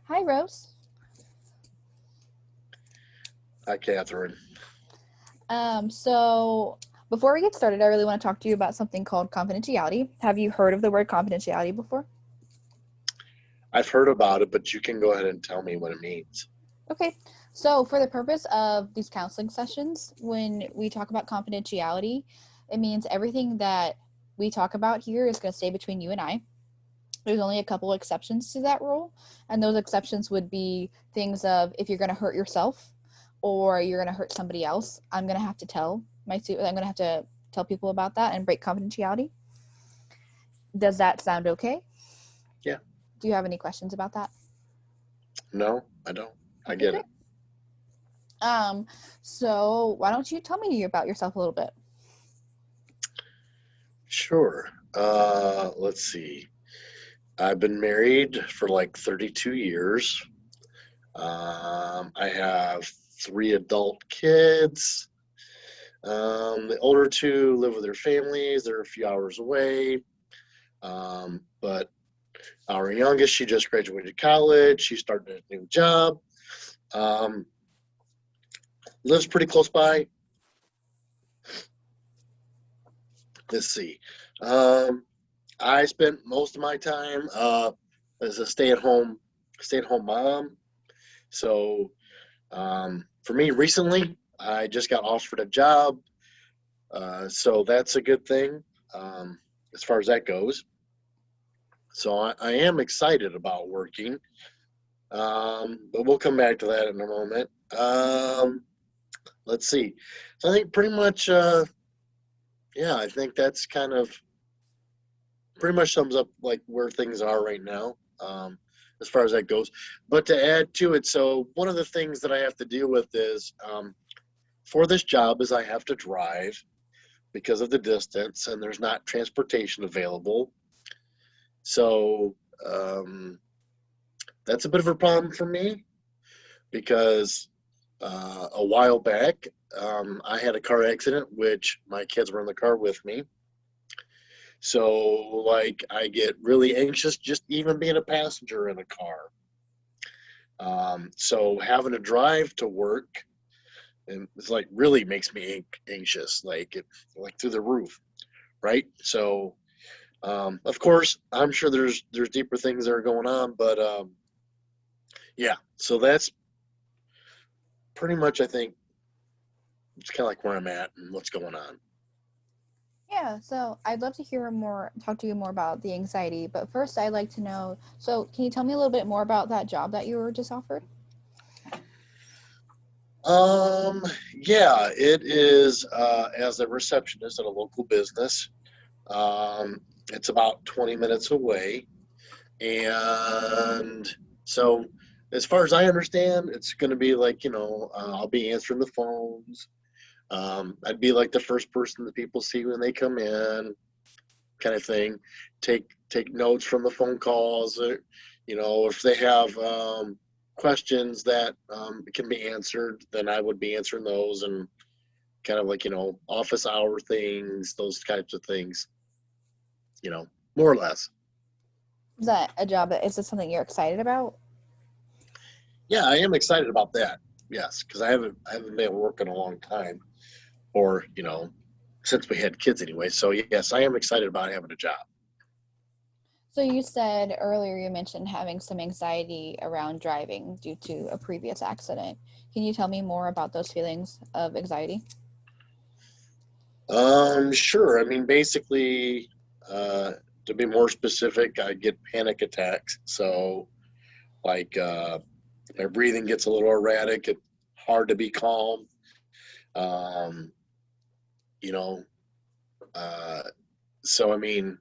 Hi, Rose. Hi, Catherine. So before we get started, I really want to talk to you about something called confidentiality. Have you heard of the word confidentiality before? I've heard about it, but you can go ahead and tell me what it means. Okay. So for the purpose of these counseling sessions, when we talk about confidentiality, it means everything that we talk about here is going to stay between you and I. There's only a couple exceptions to that rule, and those exceptions would be things of if you're going to hurt yourself or you're going to hurt somebody else, I'm going to have to tell I'm going to have to tell people about that and break confidentiality. Does that sound okay? Yeah. Do you have any questions about that? No, I don't. I Okay, get great. it. Um, so why don't you tell me about yourself a little bit? Sure. Let's see. I've been married for like 32 years. I have three adult kids. The older two live with their families. They're a few hours away. But our youngest, she just graduated college. She's starting a new job. Um, Lives pretty close by. Let's see. Um, I spent most of my time as a stay-at-home mom. So for me, recently, I just got offered a job, so that's a good thing as far as that goes. So I am excited about working, but we'll come back to that in a moment. Let's see. So I think pretty much, yeah, I think that's kind of pretty much sums up like where things are right now, as far as that goes. But to add to it, so one of the things that I have to deal with is for this job is I have to drive because of the distance and there's not transportation available. So um, that's a bit of a problem for me because a while back I had a car accident, which my kids were in the car with me. So, like, I get really anxious just even being a passenger in a car. So having to drive to work and it's like really makes me anxious, like through the roof, right? So, of course, I'm sure there's deeper things that are going on, but yeah. So that's pretty much, I think, it's kind of like where I'm at and what's going on. Yeah, so I'd love to talk to you more about the anxiety, but first I'd like to know, so can you tell me a little bit more about that job that you were just offered? Um, yeah, it is as a receptionist at a local business. Um, it's about 20 minutes away. And so, as far as I understand, it's going to be like, I'll be answering the phones. I'd be like the first person that people see when they come in, kind of thing. Take notes from the phone calls. If they have questions that can be answered, then I would be answering those and kind of like office hour things, those types of things. You know, more or less. Is that a job that is this something you're excited about? Yeah, I am excited about that. Yes, because I haven't been working a long time, or since we had kids anyway. So yes, I am excited about having a job. So you said earlier you mentioned having some anxiety around driving due to a previous accident. Can you tell me more about those feelings of anxiety? Sure. I mean, basically, uh, to be more specific, I get panic attacks. So like my breathing gets a little erratic. It's hard to be calm. Um, you know, uh, so I mean,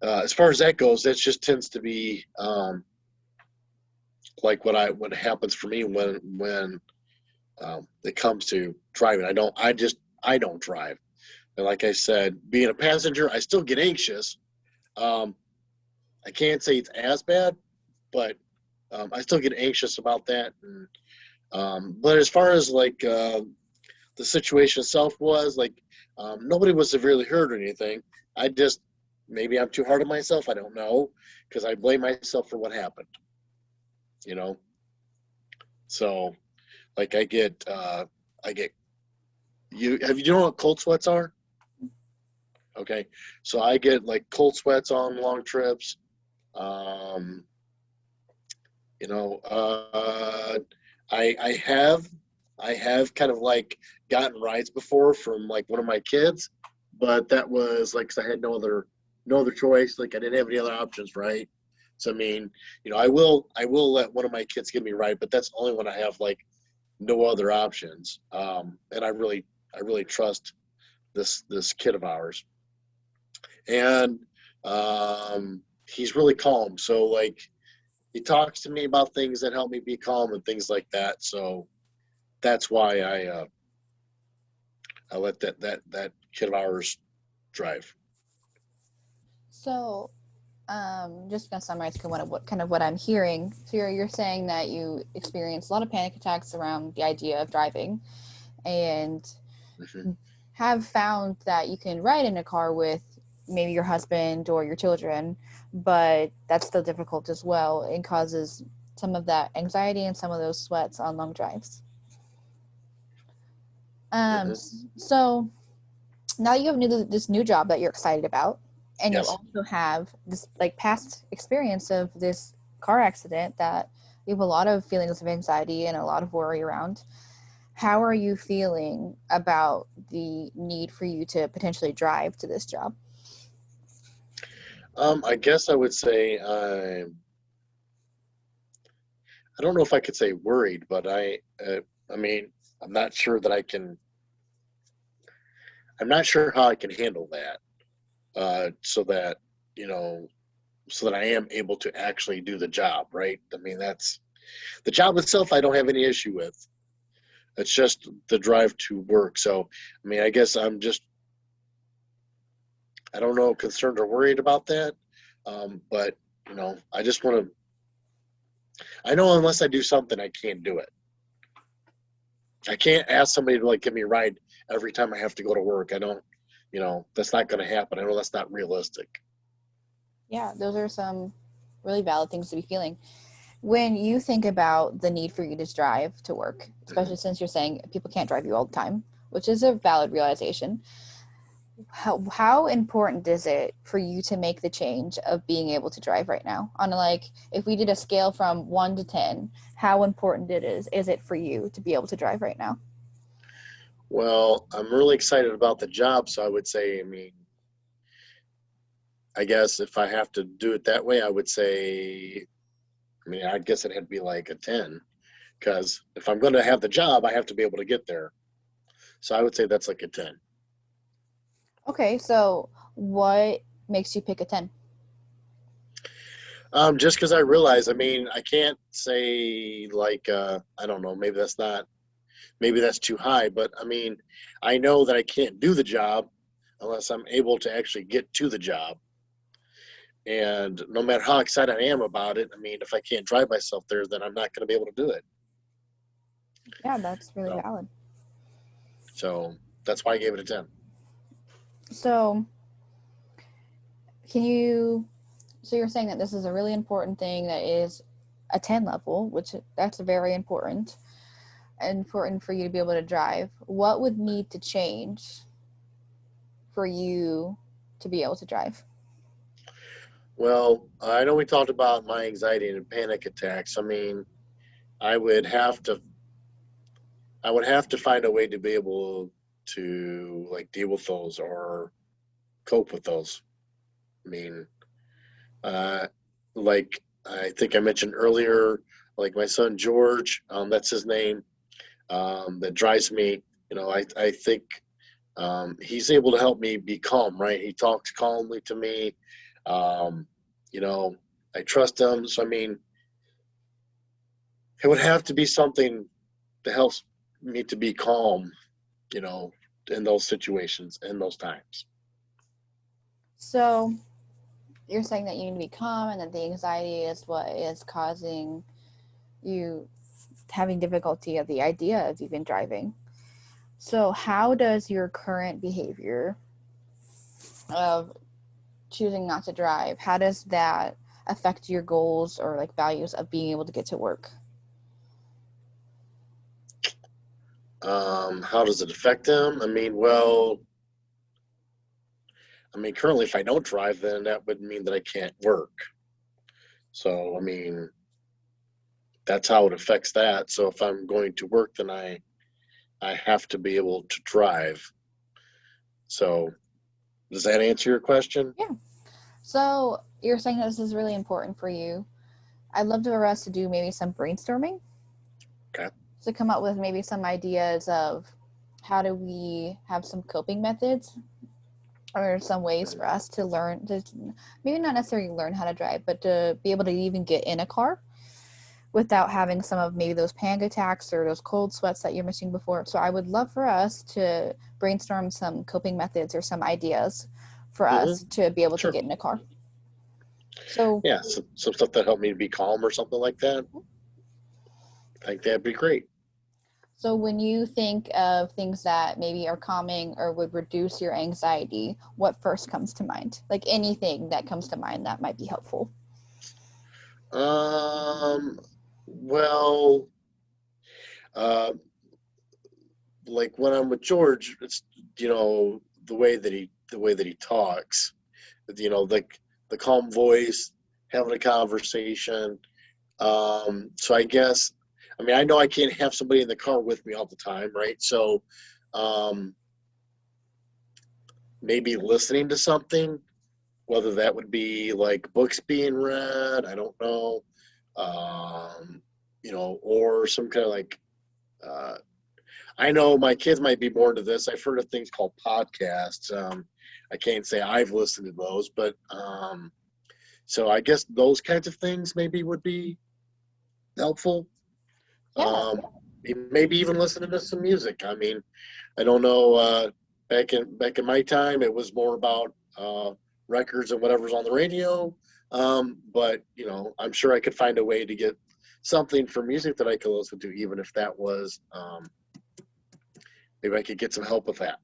as far as that goes, that just tends to be like what happens for me when it comes to driving. I don't drive. And like I said, being a passenger, I still get anxious. Um, I can't say it's as bad, but I still get anxious about that. But as far as like the situation itself was, like nobody was severely hurt or anything. I just maybe I'm too hard on myself. I don't know because I blame myself for what happened. you know. So like I get you know what cold sweats are? Okay, so I get like cold sweats on long trips. Um, you know, I have kind of like gotten rides before from like one of my kids, but that was like 'cause I had no other choice. Like I didn't have any other options, right? So I mean, you know, I will let one of my kids give me a ride, but that's only when I have like no other options. And I really trust this kid of ours, and he's really calm. So like he talks to me about things that help me be calm and things like that. So that's why I let that kid of ours drive. So, just gonna summarize kind of what I'm hearing. So you're saying that you experience a lot of panic attacks around the idea of driving, and Mm-hmm. have found that you can ride in a car with maybe your husband or your children, but that's still difficult as well. It causes some of that anxiety and some of those sweats on long drives. Mm-hmm. So now you have this new job that you're excited about, and you Yes. also have this like past experience of this car accident that you have a lot of feelings of anxiety and a lot of worry around. How are you feeling about the need for you to potentially drive to this job? I guess I would say I don't know if I could say worried, but I mean I'm not sure that I can. I'm not sure how I can handle that. So that you know, so that I am able to actually do the job. Right. I mean that's the job itself. I don't have any issue with. It's just the drive to work. So I mean I guess I'm just I don't know concerned or worried about that. But you know I just want to. I know unless I do something, I can't do it. I can't ask somebody to like give me a ride every time I have to go to work. I don't, you know, that's not going to happen. I know that's not realistic. Yeah, those are some really valid things to be feeling. When you think about the need for you to drive to work, Mm-hmm. especially since you're saying people can't drive you all the time, which is a valid realization, how important is it for you to make the change of being able to drive right now? On like, if we did a scale from 1 to 10, how important is it for you to be able to drive right now? Well, I'm really excited about the job, so I would say, I mean, I guess if I have to do it that way, I would say, I mean, I guess it'd be like a 10 because if I'm going to have the job, I have to be able to get there. So I would say that's like a 10. Okay, so what makes you pick a 10? Just because I realize, I mean, I can't say like, I don't know, maybe that's too high, but I mean, I know that I can't do the job unless I'm able to actually get to the job. And no matter how excited I am about it, I mean, if I can't drive myself there, then I'm not going to be able to do it. Yeah, that's really So, valid. so that's why I gave it a 10. So, can you so you're saying that this is a really important thing that is a 10 level, which that's very important for you to be able to drive. What would need to change for you to be able to drive? Well, I know we talked about my anxiety and panic attacks. I mean, I would have to, I would have to find a way to be able to like deal with those or cope with those. I mean, uh, like I think I mentioned earlier, like my son George, that's his name, that drives me. You know, I think he's able to help me be calm. Right, he talks calmly to me. Um, you know, I trust him. So I mean, it would have to be something that helps me to be calm. You know, in those situations, in those times. So, you're saying that you need to be calm and that the anxiety is what is causing you having difficulty of the idea of even driving. So, how does your current behavior of choosing not to drive, how does that affect your goals or like values of being able to get to work? How does it affect them? Currently, if I don't drive, then that would mean that I can't work. So, that's how it affects that. So, if I'm going to work, then I have to be able to drive. So, does that answer your question? Yeah. So you're saying that this is really important for you. I'd love for us to do maybe some brainstorming Okay. to come up with maybe some ideas of how do we have some coping methods or some ways for us to learn to maybe not necessarily learn how to drive, but to be able to even get in a car without having some of maybe those panic attacks or those cold sweats that you're missing before. So I would love for us to brainstorm some coping methods or some ideas for Mm-hmm. us to be able to Sure. get in a car. So Yeah, some stuff that helped me to be calm or something like that. I think that'd be great. So when you think of things that maybe are calming or would reduce your anxiety, what first comes to mind? Like anything that comes to mind that might be helpful. Um, well, uh, like when I'm with George, it's the way that he talks, like the calm voice, having a conversation. So I guess, I know I can't have somebody in the car with me all the time, right? So, um, maybe listening to something, whether that would be like books being read, I don't know, um, or some kind of like, uh, I know my kids might be more into this. I've heard of things called podcasts. I can't say I've listened to those, but so I guess those kinds of things maybe would be helpful. Yeah. Um, Maybe even listening to some music. I don't know. Back in my time, it was more about records and whatever's on the radio. But I'm sure I could find a way to get something for music that I could listen to, even if that was maybe I could get some help with that.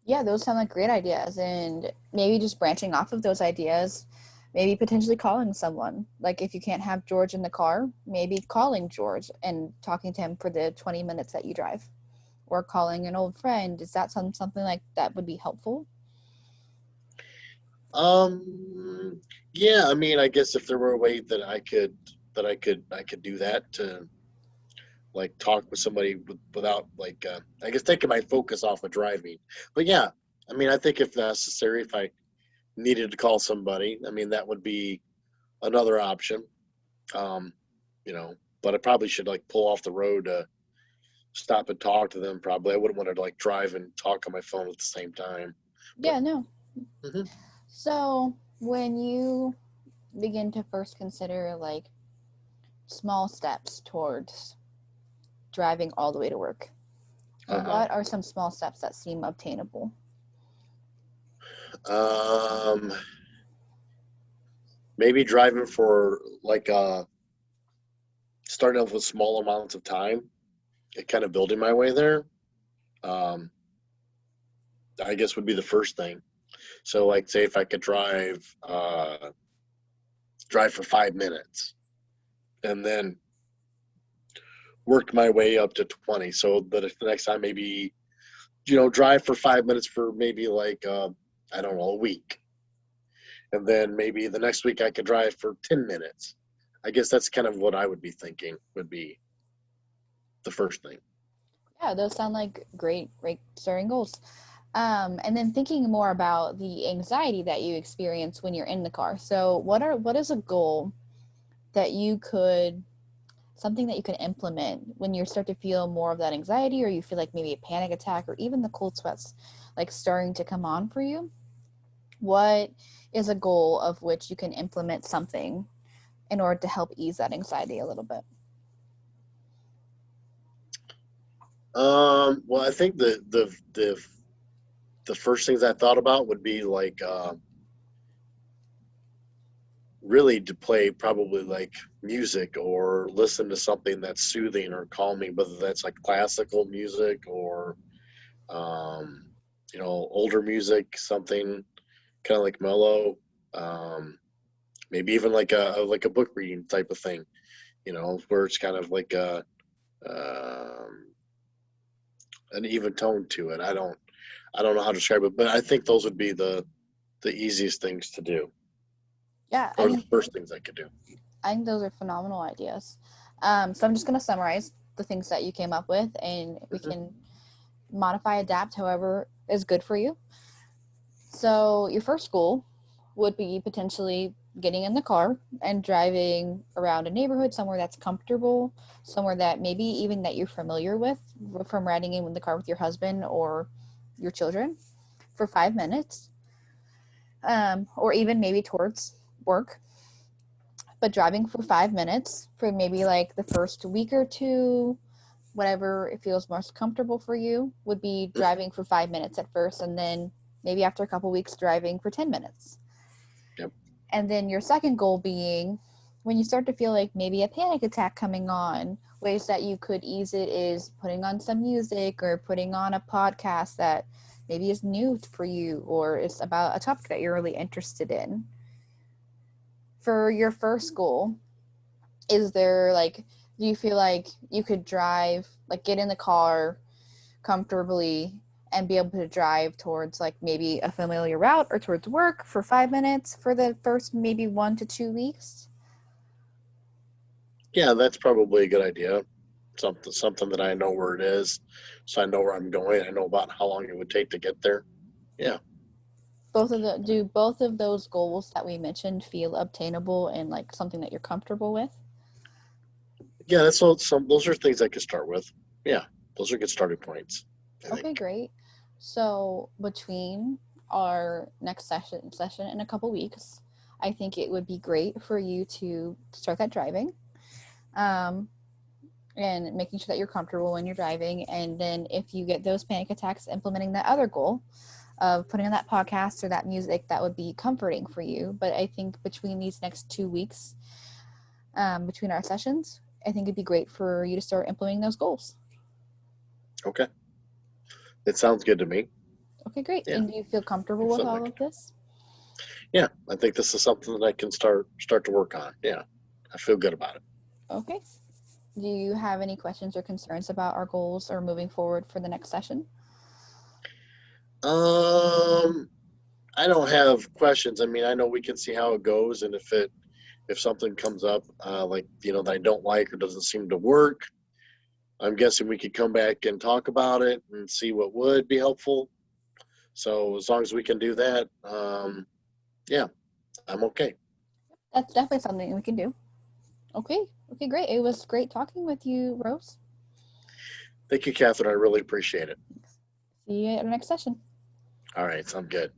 Yeah, those sound like great ideas. And maybe just branching off of those ideas, maybe potentially calling someone. Like if you can't have George in the car, maybe calling George and talking to him for the 20 minutes that you drive. Or calling an old friend. Is that something like that would be helpful? Um, yeah, I guess if there were a way that I could do that to like talk with somebody without like I guess taking my focus off of driving. But yeah, I think if necessary, if I needed to call somebody, that would be another option. Um, but I probably should like pull off the road to stop and talk to them. Probably I wouldn't want to like drive and talk on my phone at the same time. But Yeah, no. mhm. So when you begin to first consider like small steps towards driving all the way to work, uh-huh. what are some small steps that seem obtainable? Um, Maybe driving for like starting off with small amounts of time and kind of building my way there. Um, I guess would be the first thing. So like say if I could drive for 5 minutes and then worked my way up to 20. So that if the next time maybe, drive for 5 minutes for maybe like I don't know, a week. And then maybe the next week I could drive for 10 minutes. I guess that's kind of what I would be thinking would be the first thing. Yeah, those sound like great starting goals. And then thinking more about the anxiety that you experience when you're in the car. So what is a goal that you could something that you can implement when you start to feel more of that anxiety or you feel like maybe a panic attack or even the cold sweats like starting to come on for you? What is a goal of which you can implement something in order to help ease that anxiety a little bit? Well, I think the first things I thought about would be like really to play probably like music or listen to something that's soothing or calming, whether that's like classical music or um, older music, something kind of like mellow. Um, Maybe even like a book reading type of thing, where it's kind of like an even tone to it. I don't know how to describe it, but I think those would be the easiest things to do, Yeah, or the first things I could do. I think those are phenomenal ideas. So I'm just going to summarize the things that you came up with, and we Mhm. can modify, adapt however is good for you. So your first goal would be potentially getting in the car and driving around a neighborhood somewhere that's comfortable, somewhere that maybe even that you're familiar with from riding in the car with your husband or your children for 5 minutes, or even maybe towards work. But driving for 5 minutes for maybe like the first week or two, whatever it feels most comfortable for you, would be driving for 5 minutes at first, and then maybe after a couple weeks driving for 10 minutes. Yep. And then your second goal being when you start to feel like maybe a panic attack coming on, ways that you could ease it is putting on some music or putting on a podcast that maybe is new for you or is about a topic that you're really interested in. For your first goal, is there like, do you feel like you could drive, like get in the car comfortably and be able to drive towards like maybe a familiar route or towards work for 5 minutes for the first maybe 1 to 2 weeks? Yeah, that's probably a good idea. Something that I know where it is, so I know where I'm going. I know about how long it would take to get there. Yeah, Do both of those goals that we mentioned feel obtainable and like something that you're comfortable with? yeah. That's all. Those are things I could start with. Yeah, those are good starting points, I Okay, think. great. So between our next session in a couple weeks, I think it would be great for you to start that driving. Um, and making sure that you're comfortable when you're driving. And then if you get those panic attacks, implementing that other goal of putting on that podcast or that music that would be comforting for you. But I think between these next 2 weeks, between our sessions, I think it'd be great for you to start implementing those goals. Okay, it sounds good to me. Okay, great. Yeah, And do you feel comfortable it's with something I all could of do. this? Yeah, I think this is something that I can start to work on. Yeah, I feel good about it. Okay. Do you have any questions or concerns about our goals or moving forward for the next session? Um, I don't have questions. I mean, I know we can see how it goes, and if something comes up, like that I don't like or doesn't seem to work, I'm guessing we could come back and talk about it and see what would be helpful. So as long as we can do that, yeah, I'm okay. That's definitely something we can do. Okay. Okay, great. It was great talking with you, Rose. Thank you, Catherine. I really appreciate it. See you at our next session. All right, sounds good.